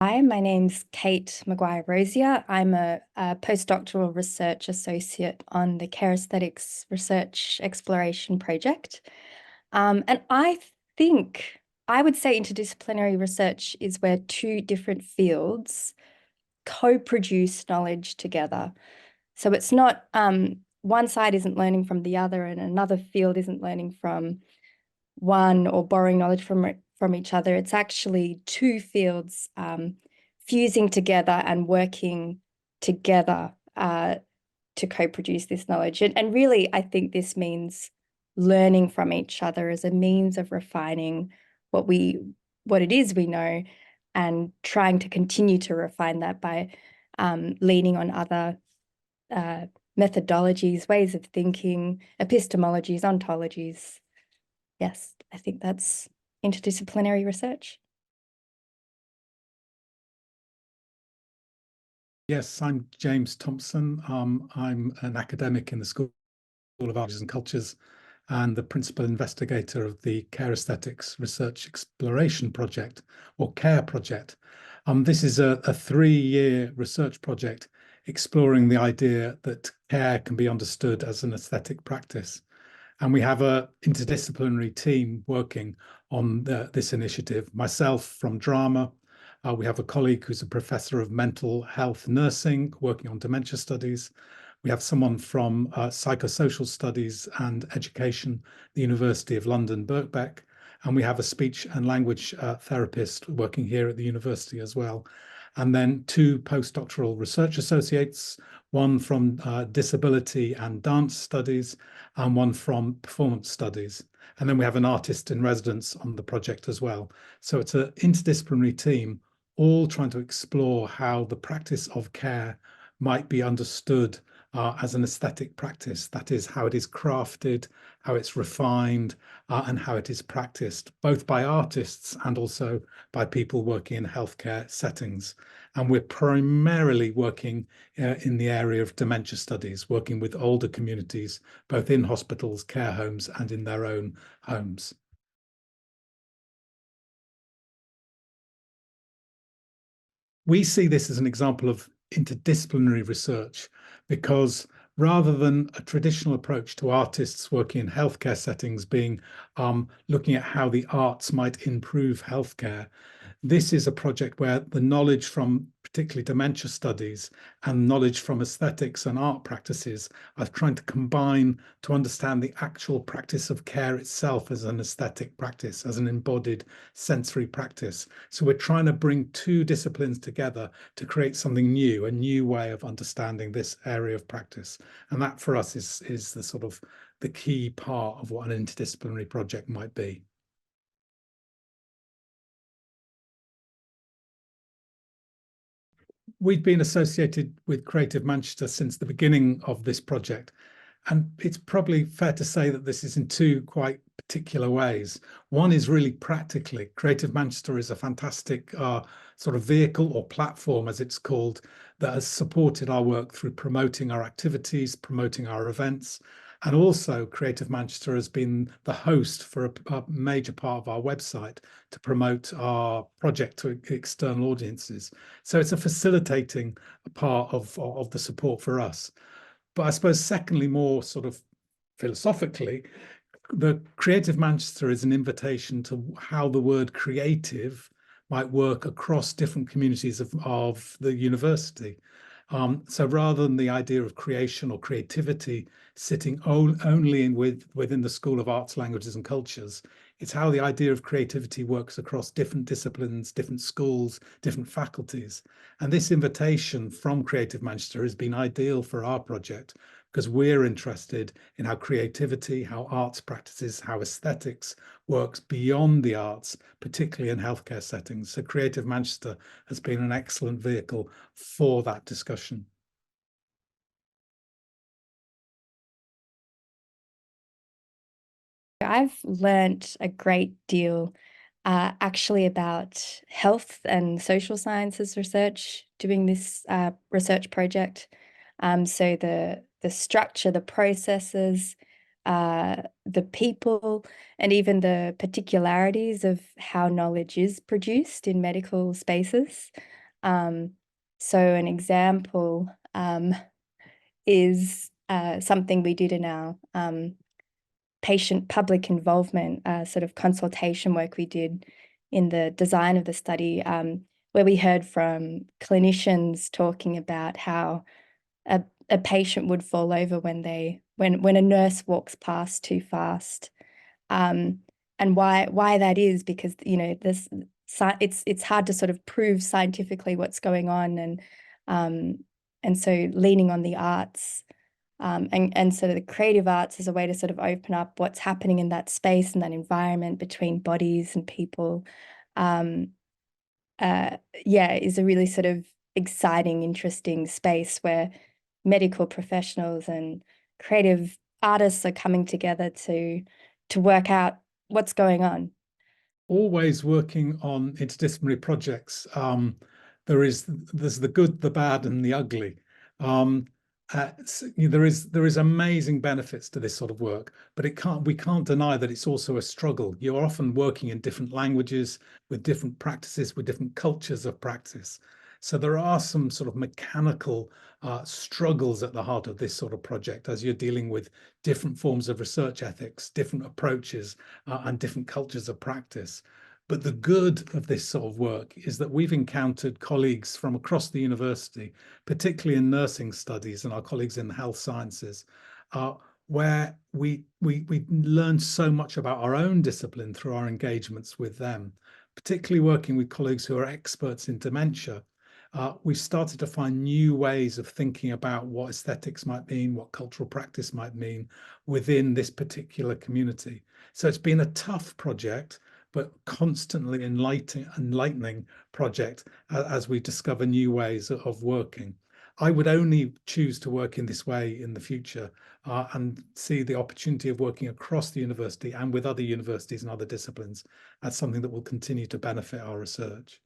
Hi, my name's Kate Maguire-Rosier. I'm a postdoctoral research associate on the Care Aesthetics Research Exploration Project. And I think I would say interdisciplinary research is where two different fields co-produce knowledge together. So it's not one side isn't learning from the other and another field isn't learning from one or borrowing knowledge from each other. It's actually two fields fusing together and working together to co-produce this knowledge. And really, I think this means learning from each other as a means of refining what it is we know and trying to continue to refine that by leaning on other methodologies, ways of thinking, epistemologies, ontologies. Yes, I think that's interdisciplinary research. Yes, I'm James Thompson. I'm an academic in the School of Arts and Cultures and the principal investigator of the Care Aesthetics Research Exploration Project, or CARE project. This is a 3-year research project exploring the idea that care can be understood as an aesthetic practice. And we have an interdisciplinary team working on this initiative. Myself from drama. We have a colleague who's a professor of mental health nursing working on dementia studies. We have someone from psychosocial studies and education, the University of London, Birkbeck. And we have a speech and language therapist working here at the university as well. And then 2 postdoctoral research associates, one from disability and dance studies, and one from performance studies. And then we have an artist in residence on the project as well. So it's an interdisciplinary team, all trying to explore how the practice of care might be understood as an aesthetic practice. That is, how it is crafted, how it's refined, and how it is practiced, both by artists and also by people working in healthcare settings. And we're primarily working in the area of dementia studies, working with older communities, both in hospitals, care homes, and in their own homes. We see this as an example of interdisciplinary research because rather than a traditional approach to artists working in healthcare settings being looking at how the arts might improve healthcare, this is a project where the knowledge from particularly dementia studies and knowledge from aesthetics and art practices are trying to combine to understand the actual practice of care itself as an aesthetic practice, as an embodied sensory practice. So we're trying to bring 2 disciplines together to create something new, a new way of understanding this area of practice. And that for us is the sort of the key part of what an interdisciplinary project might be. We've been associated with Creative Manchester since the beginning of this project. And it's probably fair to say that this is in 2 quite particular ways. One is really practically. Creative Manchester is a fantastic sort of vehicle or platform, as it's called, that has supported our work through promoting our activities, promoting our events. And also Creative Manchester has been the host for a major part of our website to promote our project to external audiences. So it's a facilitating part of the support for us. But I suppose secondly, more sort of philosophically, the Creative Manchester is an invitation to how the word creative might work across different communities of the university. So rather than the idea of creation or creativity sitting only within the School of Arts, Languages and Cultures, it's how the idea of creativity works across different disciplines, different schools, different faculties. And this invitation from Creative Manchester has been ideal for our project because we're interested in how creativity, how arts practices, how aesthetics works beyond the arts, particularly in healthcare settings. So Creative Manchester has been an excellent vehicle for that discussion. I've learnt a great deal actually about health and social sciences research doing this research project. So the structure, the processes, the people, and even the particularities of how knowledge is produced in medical spaces. So an example is something we did in our patient public involvement sort of consultation work we did in the design of the study, where we heard from clinicians talking about how a patient would fall over when a nurse walks past too fast, and why that is, because it's hard to sort of prove scientifically what's going on, and so leaning on the arts, and sort of the creative arts as a way to sort of open up what's happening in that space and that environment between bodies and people, yeah, is a really sort of exciting, interesting space where medical professionals and creative artists are coming together to work out what's going on. Always working on interdisciplinary projects. There's the good, the bad, and the ugly. There is amazing benefits to this sort of work, but we can't deny that it's also a struggle. You're often working in different languages, with different practices, with different cultures of practice. So there are some sort of mechanical struggles at the heart of this sort of project, as you're dealing with different forms of research ethics, different approaches, and different cultures of practice. But the good of this sort of work is that we've encountered colleagues from across the university, particularly in nursing studies and our colleagues in the health sciences, where we learned so much about our own discipline through our engagements with them, particularly working with colleagues who are experts in dementia. We've started to find new ways of thinking about what aesthetics might mean, what cultural practice might mean within this particular community. So it's been a tough project, but constantly enlightening project as we discover new ways of working. I would only choose to work in this way in the future, and see the opportunity of working across the university and with other universities and other disciplines as something that will continue to benefit our research.